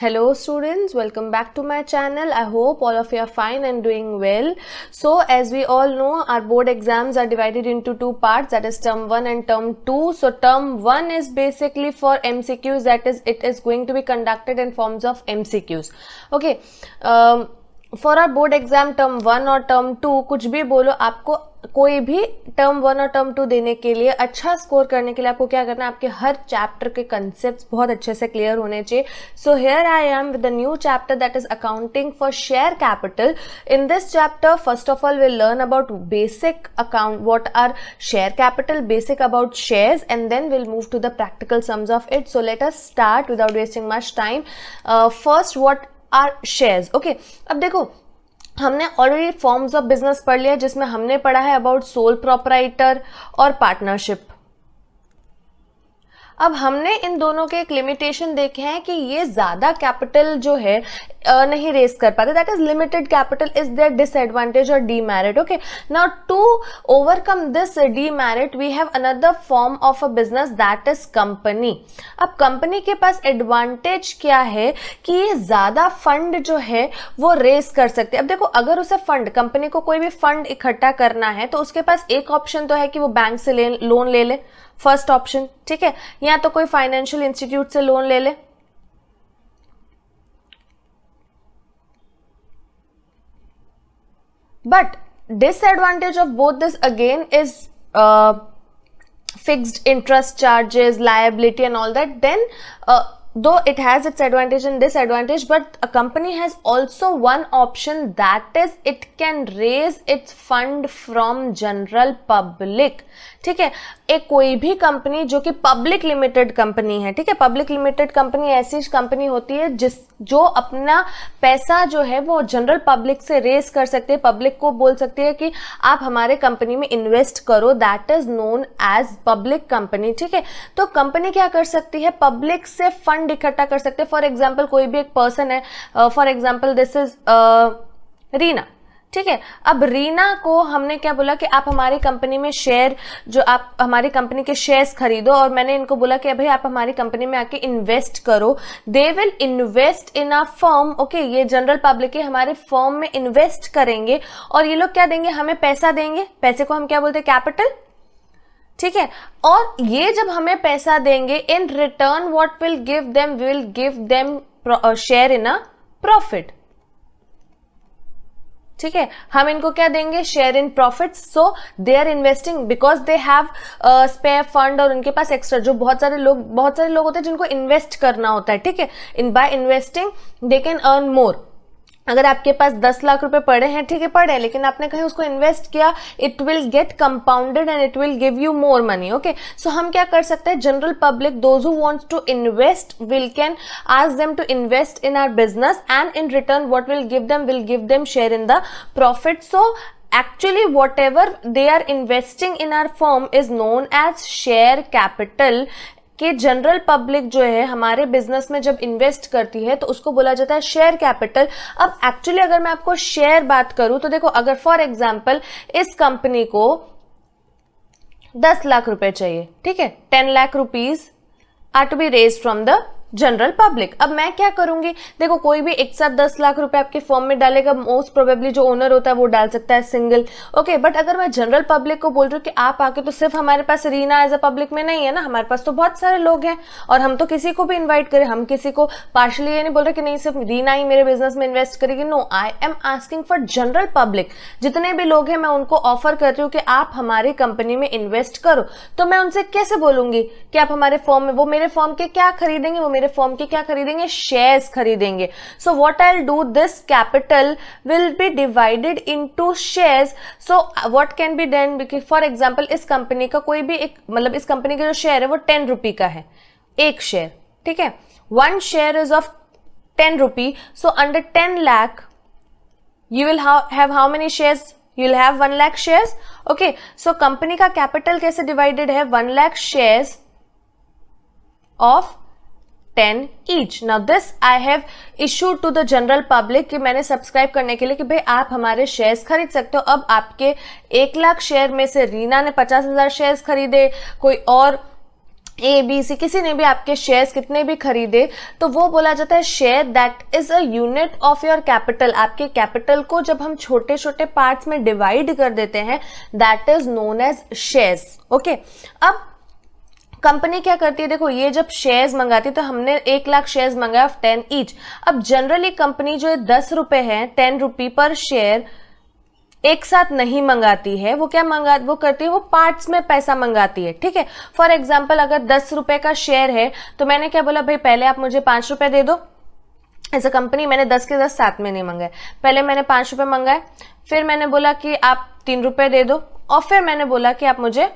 Hello students, welcome back to my channel. I hope all of you are fine and doing well. So as we all know, our board exams are divided into two parts, that is term 1 and term 2. So term 1 is basically for MCQs, that is it is going to be conducted in forms of MCQs. Okay, for our board exam term 1 और term 2 कुछ भी बोलो, आपको कोई भी term 1 और term 2 देने के लिए, अच्छा स्कोर करने के लिए आपको क्या करना है, आपके हर चैप्टर के कंसेप्ट्स बहुत अच्छे से क्लियर होने चाहिए. So here I am with the new chapter that is accounting for share capital. In this chapter first of all will learn about basic account, what are share capital, basic about shares, and then will move to the practical sums of it. So let us start without wasting much time. First what are shares. Okay, अब देखो हमने already forms of business पढ़ लिया, जिसमें हमने पढ़ा है about sole proprietor और पार्टनरशिप. अब हमने इन दोनों के एक लिमिटेशन देखे हैं कि ये ज्यादा कैपिटल जो है नहीं रेस कर पाते, that is limited capital is their disadvantage और demerit. Okay, now to overcome this demerit we have another form of a business that is company. अब कंपनी के पास एडवांटेज क्या है कि ये ज्यादा फंड जो है वो रेस कर सकते हैं. अब देखो, अगर उसे फंड, कंपनी को कोई भी फंड इकट्ठा करना है तो उसके पास एक ऑप्शन तो है कि वो बैंक से लोन ले ले, फर्स्ट ऑप्शन, ठीक है, या तो कोई फाइनेंशियल इंस्टीट्यूट से लोन ले ले. But disadvantage of both this again is fixed interest charges, liability and all that. Then though it has its advantage and disadvantage, but a company has also one option, that is it can raise its fund from general public. ठीक है, एक कोई भी company जो कि public limited company है, ठीक है, पब्लिक लिमिटेड कंपनी ऐसी कंपनी होती है जो अपना पैसा जो है वो जनरल पब्लिक से रेस कर सकते हैं, पब्लिक को बोल सकती है कि आप हमारे कंपनी में इन्वेस्ट करो, that is known as public company. ठीक है, तो कंपनी क्या कर सकती है, पब्लिक से फंड इकट्ठा कर सकते हैं. फॉर एग्जाम्पल कोई भी एक पर्सन है, for example this is Reena, ठीक है. अब रीना को हमने क्या बोला कि आप हमारी कंपनी में शेयर, जो आप हमारी कंपनी के शेयर्स खरीदो, और मैंने इनको बोला कि भाई आप हमारी कंपनी में आके इन्वेस्ट करो. They will invest in a firm. Okay, ये जनरल पब्लिक है, हमारे फर्म में इन्वेस्ट करेंगे और ये लोग क्या देंगे, हमें पैसा देंगे. पैसे को हम क्या बोलते हैं, कैपिटल. ठीक है, और ये जब हमें पैसा देंगे, in return what will give them share in a profit. ठीक है, हम इनको क्या देंगे, share in profits. So they are investing because they have spare fund, और उनके पास एक्स्ट्रा, जो बहुत सारे लोग होते हैं जिनको इन्वेस्ट करना होता है. ठीक है, in by investing they can earn more. अगर आपके पास 10 लाख रुपए पड़े हैं, ठीक है, पड़े हैं, लेकिन आपने कहीं उसको इन्वेस्ट किया, it will get compounded and it will give you more money. Okay, so हम क्या कर सकते हैं, general public, those who wants to invest will can ask them to invest in our business, and in return what will give them share in the profit. So actually whatever they are investing in our firm is known as share capital. कि general public जो है हमारे business में जब invest करती है तो उसको बोला जाता है शेयर कैपिटल. अब एक्चुअली अगर मैं आपको शेयर बात करूं तो देखो, अगर फॉर एग्जांपल इस कंपनी को 10 लाख रुपए चाहिए, ठीक है, 10 lakh rupees are to be raised from the general public. अब मैं क्या करूंगी, देखो कोई भी एक साथ 10 लाख रुपए आपके फर्म में डालेगा, मोस्ट प्रोबेबली जो ओनर होता है वो डाल सकता है सिंगल. ओके, बट अगर मैं जनरल पब्लिक को बोल रही हूँ कि आप आके, तो सिर्फ हमारे पास रीना एज अ पब्लिक में नहीं है ना, हमारे पास तो बहुत सारे लोग हैं और हम तो किसी को भी इन्वाइट करें. हम किसी को पार्शली ये नहीं बोल रहे कि नहीं सिर्फ रीना ही मेरे बिजनेस में इन्वेस्ट करेगी. No, I am asking for general public. जितने भी लोग हैं मैं उनको ऑफर कर रही हूँ कि आप हमारी कंपनी में इन्वेस्ट करो. तो मैं उनसे कैसे बोलूंगी कि आप हमारे फर्म में, वो मेरे फर्म के क्या खरीदेंगे, वो मेरे फर्म के क्या खरीदेंगे, शेयर्स खरीदेंगे. सो what I will do, this capital will be divided into shares. So what can be done, for example इस कंपनी का कोई भी एक, मतलब इस कंपनी का जो शेयर है वो 10 रुपी का है, एक शेयर. ठीक है, 1 share is of 10 rupee. So under 10 lakh you will have how many shares, you will have 1 lakh shares. okay, so company का कैपिटल कैसे डिवाइडेड है, 1 lakh shares of 10 each. Now this I have issued to the general public कि मैंने subscribe करने के लिए कि भाई आप हमारे शेयर्स खरीद सकते हो. अब आपके 1 लाख शेयर में से रीना ने 50,000 शेयर्स खरीदे, कोई और ए बी सी किसी ने भी आपके शेयर्स कितने भी खरीदे तो वो बोला जाता है share that is a unit of your capital. आपके कैपिटल को जब हम छोटे छोटे पार्ट्स में डिवाइड कर देते हैं that is known as shares. Okay, अब कंपनी क्या करती है, देखो ये जब शेयर्स मंगाती है तो हमने 1 लाख शेयर्स मंगाया ऑफ 10 ईच। अब जनरली कंपनी जो 10 रुपए है 10 रुपी पर शेयर एक साथ नहीं मंगाती है, वो क्या वो करती है, वो पार्ट्स में पैसा मंगाती है। ठीक है, फॉर एग्जाम्पल अगर 10 रुपए का शेयर है तो मैंने क्या बोला, भाई पहले आप मुझे 5 रुपए दे दो। एज अ कंपनी मैंने 10 के 10 साथ में नहीं मंगाए, पहले मैंने 5 रुपए मंगाए, फिर मैंने बोला कि आप 3 रुपए दे दो, और फिर मैंने बोला कि आप मुझे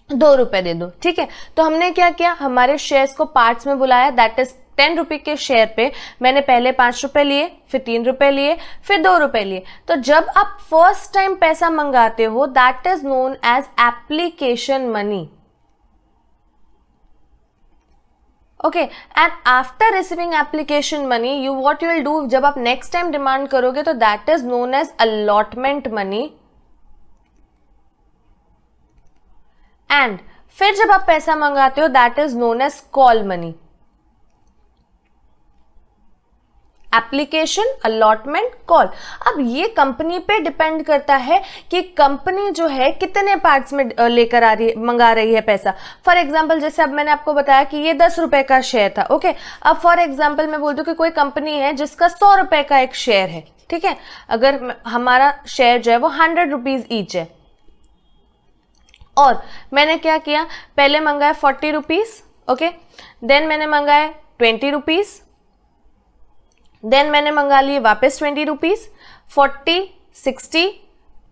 2 रुपए दे दो। ठीक है, तो हमने क्या किया, हमारे शेयर्स को पार्ट्स में बुलाया। दैट इज 10 रुपए के शेयर पे मैंने पहले 5 रुपए लिए, फिर 3 रुपए लिए, फिर 2 रुपए लिए। तो जब आप फर्स्ट टाइम पैसा मंगाते हो that is known as application money. Okay, and after receiving application money you what you will do, जब आप नेक्स्ट टाइम डिमांड करोगे तो that is known as allotment money. And फिर जब आप पैसा मंगाते हो that is known as call money. Application, allotment, call. अब ये कंपनी पे डिपेंड करता है कि कंपनी जो है कितने पार्ट्स में लेकर आ रही है, मंगा रही है पैसा। फॉर एग्जांपल जैसे अब मैंने आपको बताया कि ये 10 रुपए का शेयर था। ओके, अब फॉर एग्जांपल मैं बोल दूं कि कोई कंपनी है जिसका 100 रुपए का एक शेयर है। ठीक है, अगर हमारा शेयर जो है वो 100 रुपीज ईच है, और मैंने क्या किया, पहले मंगाया 40 रुपीज। ओके, देन मैंने मंगाया 20 रुपीज, देन मैंने मंगा लिए वापस 20 रुपीज, 40, 60,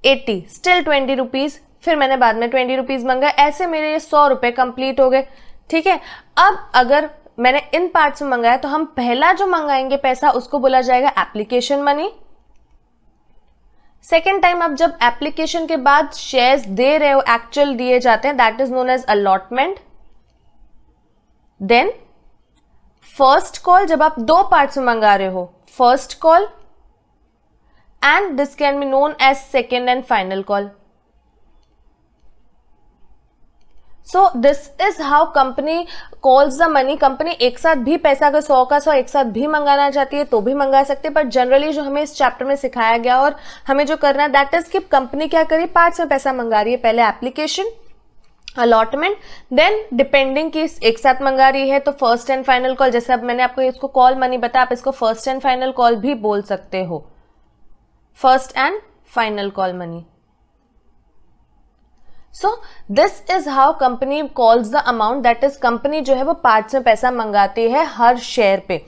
80, स्टिल 20 रुपीज, फिर मैंने बाद में 20 रुपीज मंगाए। ऐसे मेरे ये 100 रुपए कंप्लीट हो गए। ठीक है, अब अगर मैंने इन पार्ट्स में मंगाया तो हम पहला जो मंगाएंगे पैसा उसको बोला जाएगा एप्लीकेशन मनी। सेकेंड टाइम आप जब एप्लीकेशन के बाद शेयर्स दे रहे हो, एक्चुअल दिए जाते हैं, that is known as allotment. Then first call, जब आप 2 पार्ट्स में मंगा रहे हो, first call, and this can be known as second and final call. So this is how company calls the money. Company एक साथ भी पैसा, अगर 100 का 100 एक साथ भी मंगाना चाहती है तो भी मंगा सकती है, पर जनरली जो हमें इस चैप्टर में सिखाया गया और हमें जो करना है दैट इज कि कंपनी क्या करी, पार्ट्स में पैसा मंगा रही है। पहले एप्लीकेशन, अलॉटमेंट, देन डिपेंडिंग कि एक साथ मंगा रही है तो फर्स्ट एंड फाइनल कॉल। जैसे अब मैंने आपको इसको कॉल मनी बताया, आप इसको फर्स्ट एंड फाइनल कॉल भी बोल सकते हो, first and final call money. So this is how company calls the amount, that is company जो है वो पार्ट्स में पैसा मंगाती है हर शेयर पे।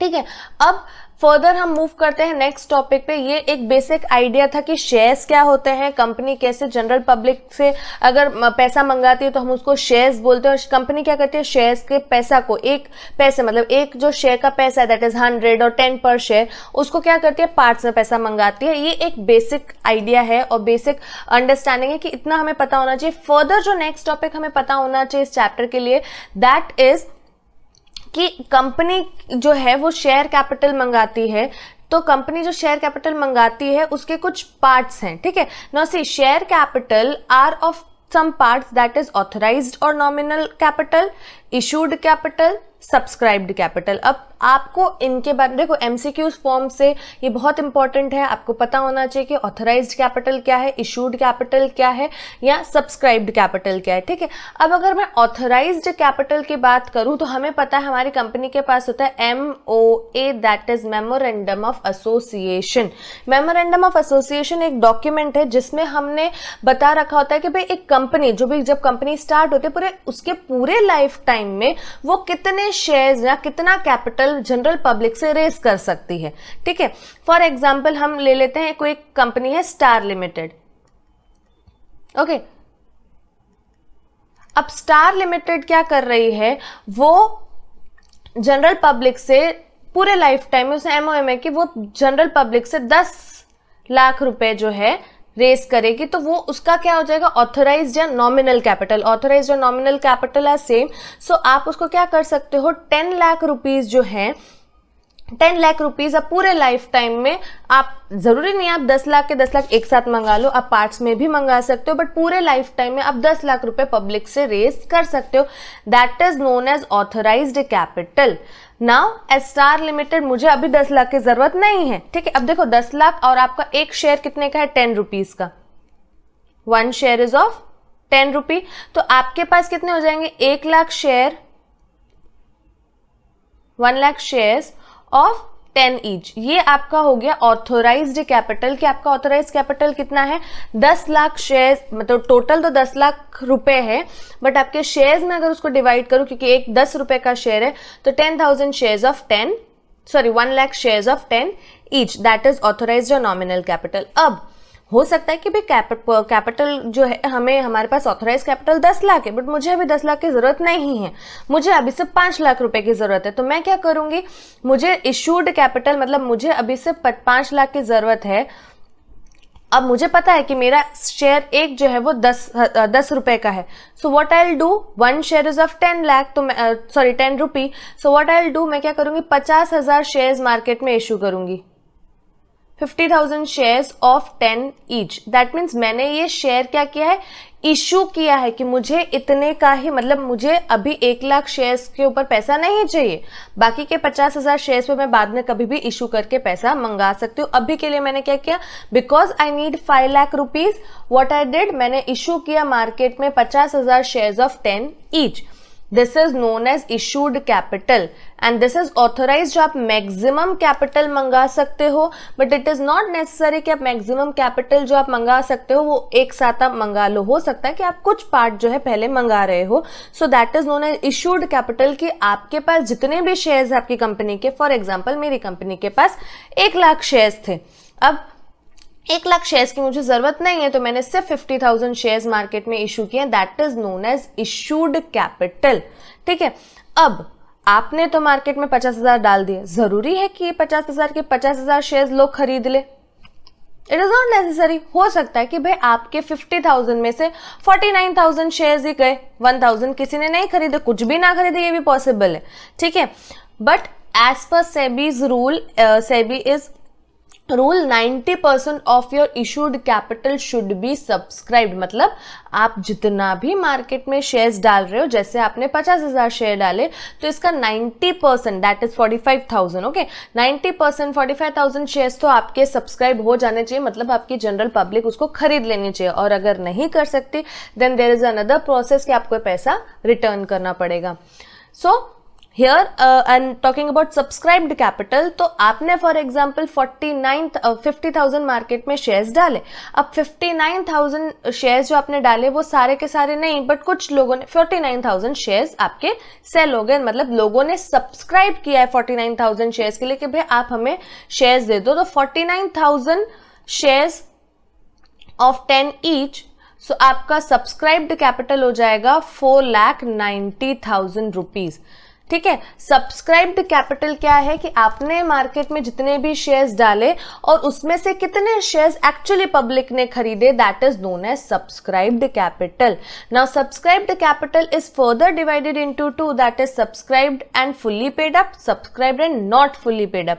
ठीक है, अब फर्दर हम मूव करते हैं नेक्स्ट टॉपिक पे। ये एक बेसिक आइडिया था कि शेयर्स क्या होते हैं, कंपनी कैसे जनरल पब्लिक से अगर पैसा मंगाती है तो हम उसको शेयर्स बोलते हैं। और कंपनी क्या करती है, शेयर्स के पैसा को, एक पैसे मतलब एक जो शेयर का पैसा है दैट इज 100 और 10 पर शेयर, उसको क्या करती है, पार्ट्स में पैसा मंगाती है। ये एक बेसिक आइडिया है और बेसिक अंडरस्टैंडिंग है कि इतना हमें पता होना चाहिए। फर्दर जो नेक्स्ट टॉपिक हमें पता होना चाहिए इस चैप्टर के लिए दैट इज कि कंपनी जो है वो शेयर कैपिटल मंगाती है। तो कंपनी जो शेयर कैपिटल मंगाती है उसके कुछ पार्ट्स हैं। ठीक है, now see share capital are of some parts that is authorised और nominal capital, issued capital, subscribed capital. अब आपको इनके बारे में देखो, एमसीक्यूज फॉर्म से ये बहुत इंपॉर्टेंट है, आपको पता होना चाहिए कि ऑथराइज्ड कैपिटल क्या है, इशूड कैपिटल क्या है, या सब्सक्राइब्ड कैपिटल क्या है। ठीक है, अब अगर मैं ऑथराइज्ड कैपिटल की बात करूं तो हमें पता है हमारी कंपनी के पास होता है MOA, that is memorandum of association. Memorandum of association एक डॉक्यूमेंट है जिसमें हमने बता रखा होता है कि भाई एक कंपनी जो भी जब कंपनी स्टार्ट होती है पूरे उसके पूरे लाइफ टाइम में वो कितने शेयर्स या कितना कैपिटल जनरल पब्लिक से रेज कर सकती है। ठीक है, फॉर एग्जांपल हम ले लेते हैं कोई कंपनी है स्टार लिमिटेड। ओके, अब स्टार लिमिटेड क्या कर रही है, वो जनरल पब्लिक से पूरे लाइफ टाइम में उसने MOM है कि वो जनरल पब्लिक से 10 लाख रुपए जो है रेस करेगी, तो वो उसका क्या हो जाएगा, ऑथराइज्ड या नॉमिनल कैपिटल। ऑथराइज्ड और नॉमिनल कैपिटल आर सेम, सो आप उसको क्या कर सकते हो, 10 लाख रुपीज जो है 10 लाख रुपीज अब पूरे लाइफ टाइम में, आप जरूरी नहीं आप 10 लाख के 10 लाख एक साथ मंगा लो, आप पार्ट्स में भी मंगा सकते हो, बट पूरे लाइफ टाइम में आप 10 लाख रुपए पब्लिक से रेज कर सकते हो. That is known as authorised capital. Now as Star Limited मुझे अभी 10 लाख की जरूरत नहीं है, ठीक है. अब देखो 10 लाख और आपका एक शेयर कितने का है, 10 रुपीज का. 1 शेयर इज ऑफ 10 रुपी. तो आपके पास कितने हो जाएंगे, 1 lakh share, 1 lakh shares of 10 each. ये आपका हो गया ऑथोराइज्ड कैपिटल. कि आपका ऑथोराइज्ड कैपिटल कितना है, 10 लाख शेयर्स. मतलब टोटल तो 10 लाख रुपए है, बट आपके शेयर्स में अगर उसको डिवाइड करूं, क्योंकि एक 10 रुपए का शेयर है, तो 10,000 shares of 1 lakh shares of 10 each. That is authorised nominal capital. अब हो सकता है कि भाई कैपिटल जो है, हमें हमारे पास ऑथोराइज कैपिटल 10 लाख है, बट मुझे अभी 10 लाख की जरूरत नहीं है, मुझे अभी सिर्फ 5 लाख रुपए की जरूरत है. तो मैं क्या करूंगी, मुझे इशूड कैपिटल, मतलब मुझे अभी सिर्फ 5 लाख की जरूरत है. अब मुझे पता है कि मेरा शेयर एक जो है वो 10 रुपए का है. So what I will do, 1 share is of 10 lakh, तो 10 rupee. So what I will do, मैं क्या करूंगी, 50,000 शेयर्स मार्केट में इशू करूंगी. 50,000 shares of 10 each. That means मैंने ये शेयर क्या किया है, इशू किया है कि मुझे इतने का ही, मतलब मुझे अभी 1 लाख शेयर्स के ऊपर पैसा नहीं चाहिए. बाकी के 50,000 शेयर्स पे मैं बाद में कभी भी इशू करके पैसा मंगा सकती हूँ. अभी के लिए मैंने क्या किया, because I need 5 lakh rupees, what I did, मैंने इशू किया मार्केट में 50,000 shares of 10 each. This is known as issued capital and this is authorise. जो आप मैक्सिमम कैपिटल मंगा सकते हो, but it is not necessary कि आप मैक्सिमम कैपिटल जो आप मंगा सकते हो वो एक साथ आप मंगा लो. हो सकता है कि आप कुछ पार्ट जो है पहले मंगा रहे हो. So that is known as issued capital. कि आपके पास जितने भी शेयर्स है आपकी कंपनी के, फॉर एग्जाम्पल मेरी कंपनी के पास 1 लाख शेयर्स थे. अब 1 लाख शेयर्स की मुझे जरूरत नहीं है, तो मैंने सिर्फ 50,000 शेयर्स मार्केट में इशू किए. That is known as issued capital. ठीक है. अब आपने तो मार्केट में 50,000 डाल दिए, जरूरी है कि 50,000 के 50,000 शेयर्स लोग खरीद ले? It is not necessary. हो सकता है कि भाई आपके 50,000 में से 49,000 शेयर्स ही गए, 1,000 किसी ने नहीं खरीदे, कुछ भी ना खरीदे, ये भी पॉसिबल है. ठीक है. But as per SEBI's rule, SEBI is rule 90% of your issued capital should be subscribed. मतलब आप जितना भी मार्केट में शेयर्स डाल रहे हो, जैसे आपने 50,000 शेयर डाले, तो इसका 90%, दैट इज 45,000, ओके, 90% 45,000 शेयर्स तो आपके सब्सक्राइब हो जाने चाहिए. मतलब आपकी जनरल पब्लिक उसको खरीद लेनी चाहिए. और अगर नहीं कर सकती, then there is another process कि आपको पैसा रिटर्न करना पड़ेगा. सो Here I'm talking about subscribed capital. तो आपने फॉर एग्जाम्पल 50,000 मार्केट में शेयर्स डाले. अब 59,000 शेयर्स जो आपने डाले वो सारे के सारे नहीं, बट कुछ लोगों ने 49,000 शेयर्स आपके सेल हो गए. मतलब लोगों ने सब्सक्राइब किया है 49,000 शेयर्स के लिए कि भाई आप हमें शेयर्स दे दो. तो 49,000 शेयर्स ऑफ 10 ईच. सो आपका सब्सक्राइब्ड कैपिटल हो जाएगा 4,90,000 रुपीज. ठीक है. सब्सक्राइब्ड कैपिटल क्या है कि आपने मार्केट में जितने भी शेयर्स डाले और उसमें से कितने शेयर्स एक्चुअली पब्लिक ने खरीदे, that is known as subscribed capital. Now subscribed capital is further divided into 2, that is subscribed and fully paid up, subscribed and not fully paid up.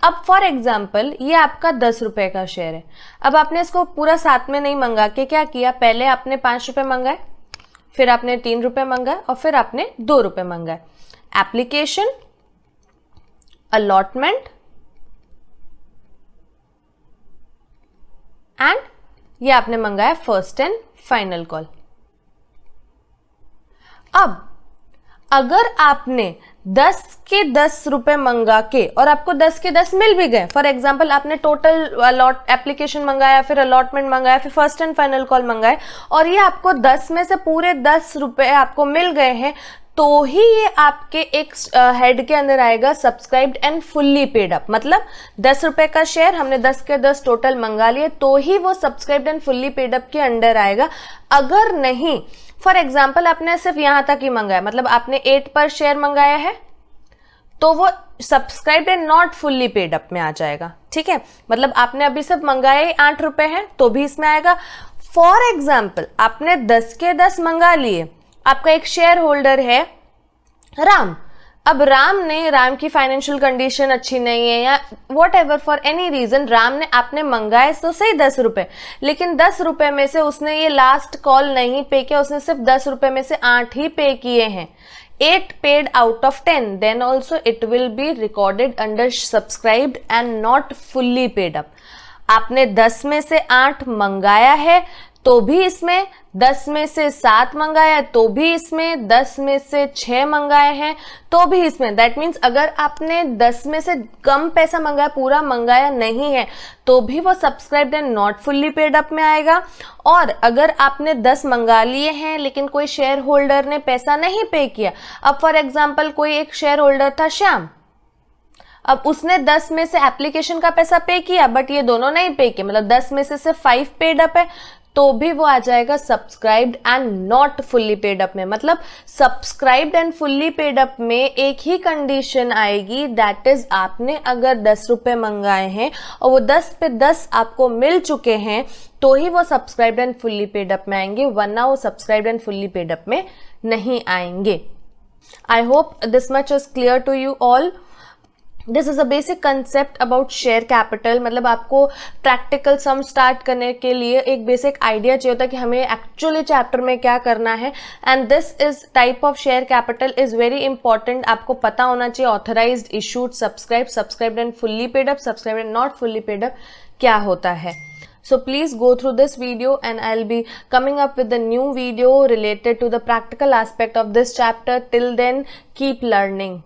अब फॉर एग्जाम्पल ये आपका 10 रुपए का share है. अब आपने इसको पूरा साथ में नहीं मंगा के क्या किया, पहले आपने 5 रुपए मंगाए, फिर आपने 3 रुपए मंगाए और फिर आपने 2 रुपए मंगाए. एप्लीकेशन, अलॉटमेंट एंड ये आपने मंगाया फर्स्ट एंड फाइनल कॉल. अब अगर आपने 10 के 10 रुपए मंगा के और आपको 10 के 10 मिल भी गए, फॉर एग्जाम्पल आपने टोटल एप्लीकेशन मंगाया, फिर अलॉटमेंट मंगाया, फिर फर्स्ट एंड फाइनल कॉल मंगाए, और ये आपको 10 में से पूरे 10 रुपए आपको मिल गए हैं, तो ही ये आपके एक हेड के अंदर आएगा subscribed and fully paid up. मतलब 10 रुपए का शेयर हमने 10 के 10 टोटल मंगा लिए, तो ही वो subscribed and fully paid up के अंडर आएगा. अगर नहीं, फॉर एग्जाम्पल आपने सिर्फ यहां तक ही मंगाया, मतलब आपने 8 पर शेयर मंगाया है, तो वो subscribed and not fully paid up में आ जाएगा. ठीक है. मतलब आपने अभी सिर्फ मंगाया ही 8 रुपए है, तो भी इसमें आएगा. फॉर एग्जाम्पल आपने 10 के 10 मंगा लिए, आपका एक शेयर होल्डर है राम. अब राम की फाइनेंशियल कंडीशन अच्छी नहीं है या whatever for any reason, आपने मंगाए तो सही 10 रुपए, लेकिन 10 रुपए में से उसने ये लास्ट कॉल नहीं पे किया, उसने सिर्फ 10 रुपए में से 8 ही पे किए हैं, 8 paid out of 10, then also it will be recorded under subscribed and not fully paid up. आपने 10 में से 8 मंगाया है तो भी इसमें, 10 में से 7 मंगाया तो भी इसमें, 10 में से 6 मंगाए हैं तो भी इसमें। दैट मीन्स अगर आपने 10 में से कम पैसा मंगाया, पूरा मंगाया नहीं है, तो भी वो subscribed and not fully paid up में आएगा। और अगर आपने 10 मंगा लिए हैं लेकिन कोई शेयर होल्डर ने पैसा नहीं पे किया, अब फॉर एग्जाम्पल कोई एक शेयर होल्डर था श्याम, अब उसने 10 में से एप्लीकेशन का पैसा पे किया बट ये दोनों नहीं पे किए, मतलब 10 में से सिर्फ 5 पेड अप है, तो भी वो आ जाएगा subscribed and not fully paid up में। मतलब subscribed and fully paid up में एक ही कंडीशन आएगी, दैट इज आपने अगर 10 रुपए मंगाए हैं और वो 10 पे 10 आपको मिल चुके हैं तो ही वो subscribed and fully paid up में आएंगे, वरना वो subscribed and fully paid up में नहीं आएंगे। I hope this much is clear to you all. This is a basic concept about share capital. मतलब आपको प्रैक्टिकल सम स्टार्ट करने के लिए एक बेसिक आइडिया चाहिए होता है कि हमें एक्चुअली चैप्टर में क्या करना है, and this is type of share capital is very important. आपको पता होना चाहिए authorised, issued, subscribed and fully paid up, subscribed and not fully paid up क्या होता है। So please go through this video and I'll be coming up with a new video related to the practical aspect of this chapter. Till then, keep learning.